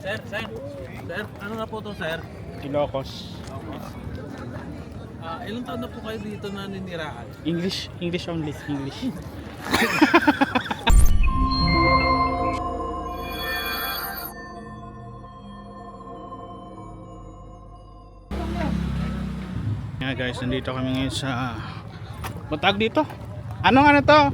Sir, ano nga po to, sir? Ilocos. Ilang taon na po kayo dito na ninirahan? English only, English. Yeah guys, nandito kami ngayon sa matag dito. Ano to?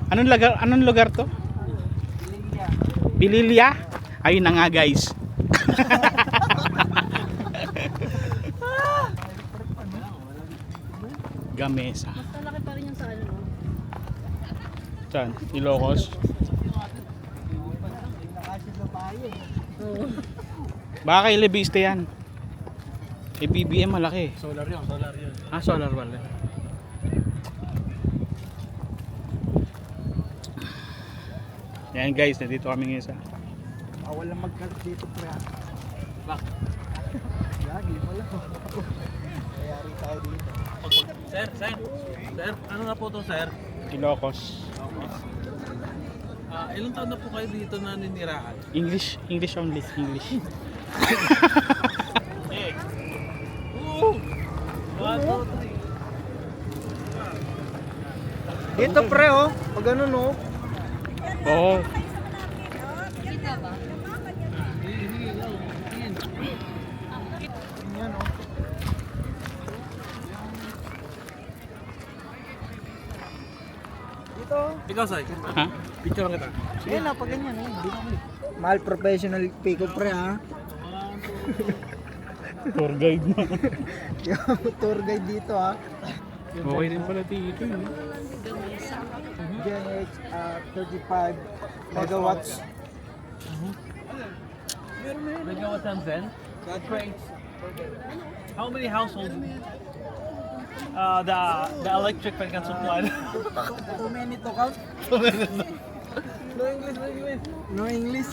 Anong lugar to? Bililia. Ayun na nga guys. Gamesa. Mas malaki pa rin yung sa ano, no? Saan? Ilocos. Baka kay Leviste yan. Kay BBM malaki. Solar yun. Solar pala. Yan guys, nandito kami ngayon sa Walang magkalat dito pre. Bakit? Lagi wala. Kayari tayo dito. Sir, ano nga po to, sir? Ilocos. Ilang taon na po kayo dito na ninirahan? English only, English. Dito pre oh. Pag ganun oh. Oo. Kita ba? Yan oh. Dito. Ikaw, Sai. Ha? Picture lang kita. Yan na pag ganyan oh. Mahal professional pico pre ha. Tour guide mo. Yung tour guide dito ha. Okay din pala dito yun. Gen H 35 megawatts. Megawatt and Zen? Great. How many households the electric fan can supply? Too many to count. No English. No English.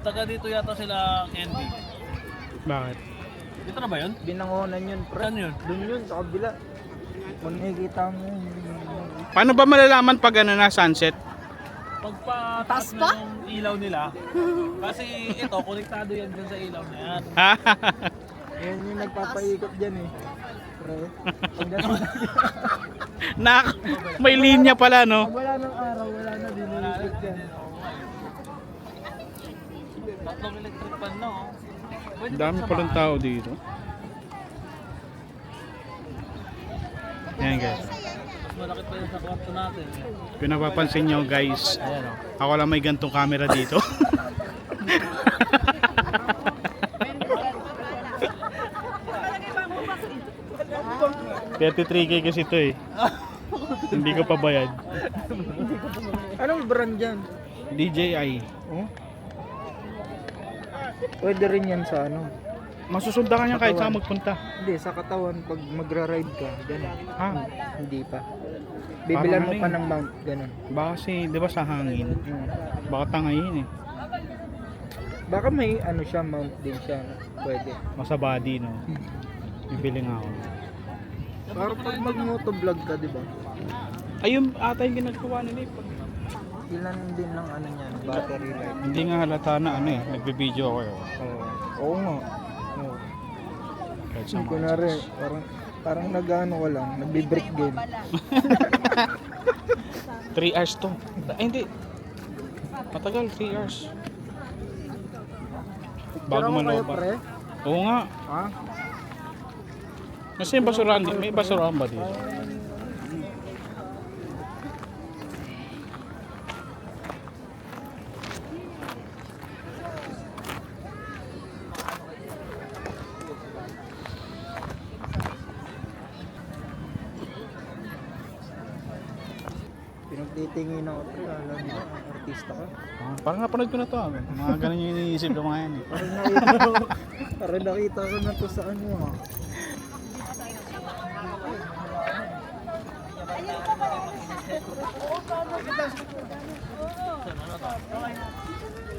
Taga dito yata sila Candy. Bakit? Dito na ba yun? Binangonan yun pre. Saan yun? Doon yun sa kabila. Kung nakikita mo yun. Paano ba malalaman pag ano na sunset? Pagpataas Taas pa? na yung ilaw nila. Kasi ito, konektado yan dyan sa ilaw na yan. Yan yung nagpapaikot dyan eh. Pre. Pag ganun. Nak, may linya pala no. Pag wala ng araw, wala na din ulikot dyan. Tatlong electric fan na oh. Pwede Dami ba palang samahan? tao dito. Yan guys. Mas malaki pa yun sa kwarto natin. Kung napapansin nyo guys, Ayan oh. ako lang may gantong camera dito. $33K kasi ito eh. Hindi ko pa bayad. Anong brand dyan? DJI. Oh? Pwede rin yan sa ano. Masusunda ka niya kahit saan magpunta. Hindi, sa katawan pag magra-ride ka, gano'n. Ha? Hindi pa. Bibilan mo Parang pa ano ng mount, gano'n. Baka kasi, di ba sa hangin? Hmm. Baka tangayin eh. Baka may ano siya, mount din siya. Pwede. Masa body no. Bibili nga ako. Para pag mag-motovlog ka, di ba? Ayun ata yung ginagawa nila eh. Ilan din ng ano niyan, battery life. Hindi nga halata na ano eh. Nagbibideo ako eh. Oo nga. Oo. Kahit sa mga Kunwari, parang nag-ano ka lang, nagbi-break game. 3 hours to. Ay hindi. Matagal, 3 hours. Bago Tira mo kayo, maloba. pre? Oo nga. Ha? Kasi yung basurahan, may basurahan ba dito? Pinagtitingin ako, pre. Alam mo, artista ka. Parang napanood ko na to. Mga ganun yung iniisip ng mga yan eh. Parang nakita ko na to sa ano ah.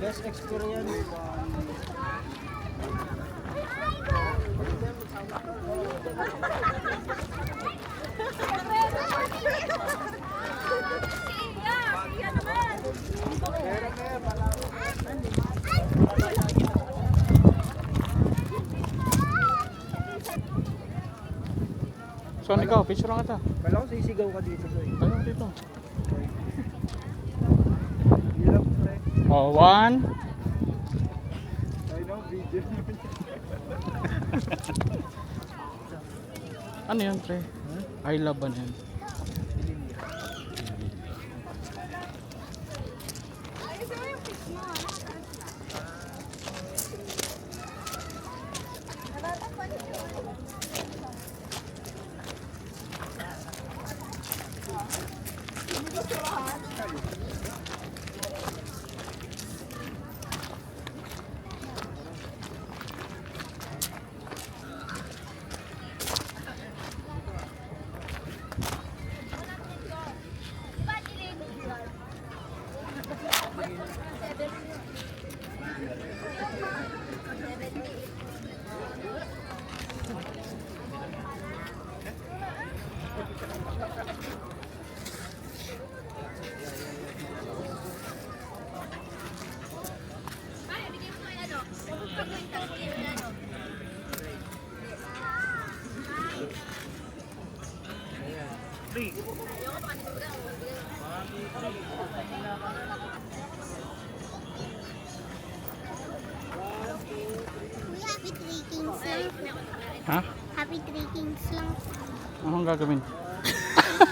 Best experience. Ikaw, ikaw, picture lang kita. Kala ko sisigaw ka dito, Soy. Tayo dito. Hirap, pre. Oh, 1. I know, video. Ano yun, pre? I love ano yun? Happy Treekings lang. Ha? Happy Treekings lang. Anong gagawin?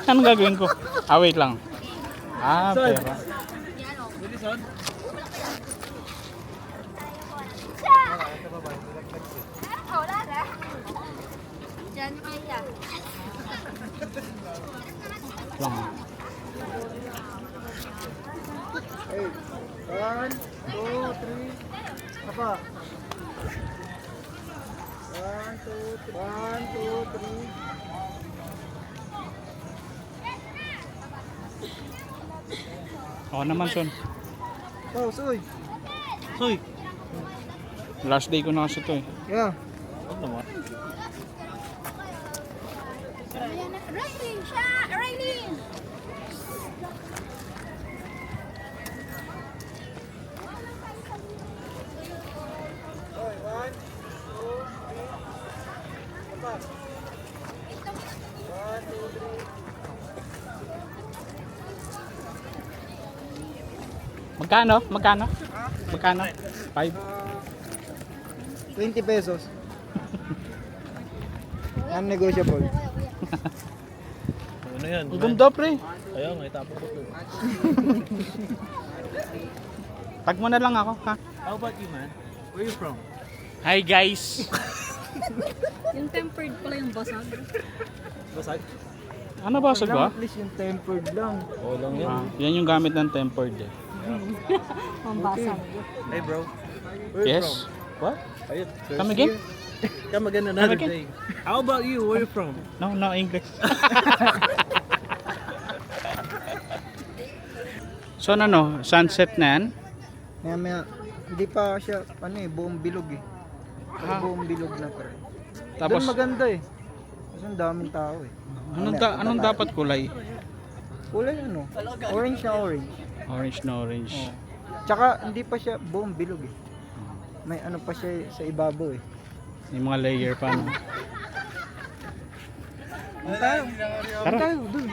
Anong gagawin ko? Ah, wait lang. Ah, pera. Pwede, son? Diyan kaya. Lang. Hey, 1, 2, 3. Apa? 1, 2, 3. Ako naman, son. Oh, Soy. Soy! Last day ko na kasi ito eh. Yeah. Huwag naman. Raining siya! Raining! Okay, 1, 2, 3. Apa? 1, 2, 3. Magkano? Magkano? Magkano? 5. 20 pesos. Non-negotiable. Ano yan? Ang ganda, pre. Kaya nga, itapon ko ito. Tag mo na lang ako, ha? How about you, man? Where you from? Hi, guys. Yung tempered pala yung basag. Basag? Ano ba sa ba? At least yung tempered lang. Oo lang yan. Ah, yan yung gamit ng tempered eh. Ang basag. Hey, bro. Where you Yes. from? What? Ayun. Come again? Come again another Come day. again? How about you? Where you from? No, no English. So ano, sunset na yan? Maya, hindi pa siya, buong bilog eh. Ah. Buong bilog na pre. Tapos, Doon maganda eh. Kasi ang daming tao eh. anong dapat kulay? Kulay ano? Orange na orange. Orange na orange. Oh. Tsaka hindi pa siya buong bilog eh. May ano pa siya sa ibabaw eh. Yung mga layer pa, no? Ano tayo? Ano tayo? Doon.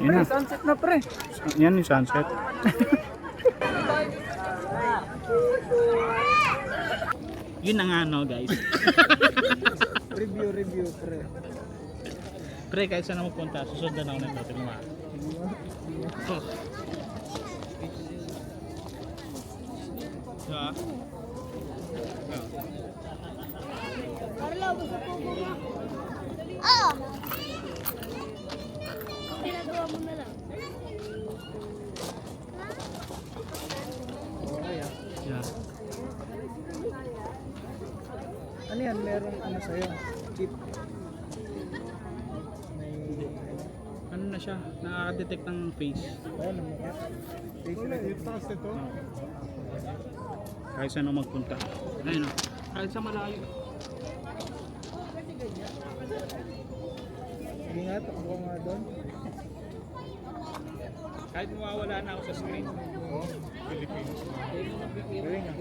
Yun na. Sunset na pre. Yan yung sunset. Yun na nga, no, guys. Review pre. Pre, kahit saan na magpunta, susundan ako ng hotel mo. Diba? Oh! Pinagawa mo na lang. yan, merong ano sa'yo, chip. May, Ano na siya? Nakaka-detect ng face. ano mo ka? Face recognition. Ito? Kahit saan ako magpunta. Ayun o. Kahit sa malayo. Sige nga, takbo nga doon. Kahit mawawala na ako sa screen. Philippines. Sige nga.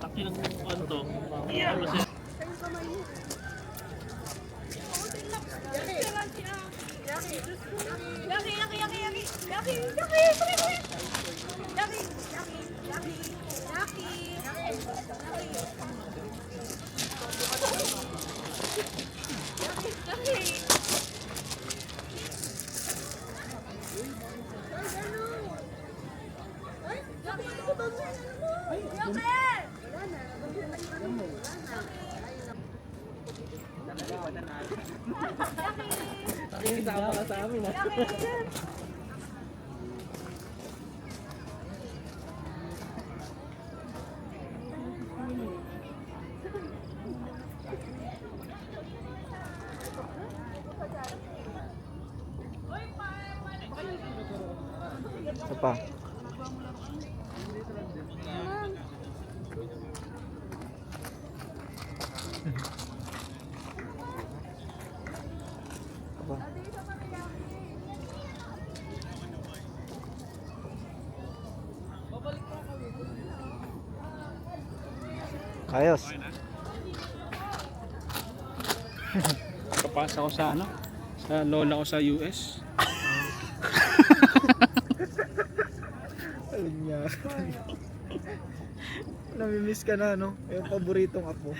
Taki ng ano to. Yeah, kasi Nakikisama ka sa amin. Isa pa. Apa? Ayos. Kapasa ko sa ano? Sa lola ko sa US. Alin niya. Namimiss ka na, no? Yung paboritong apo.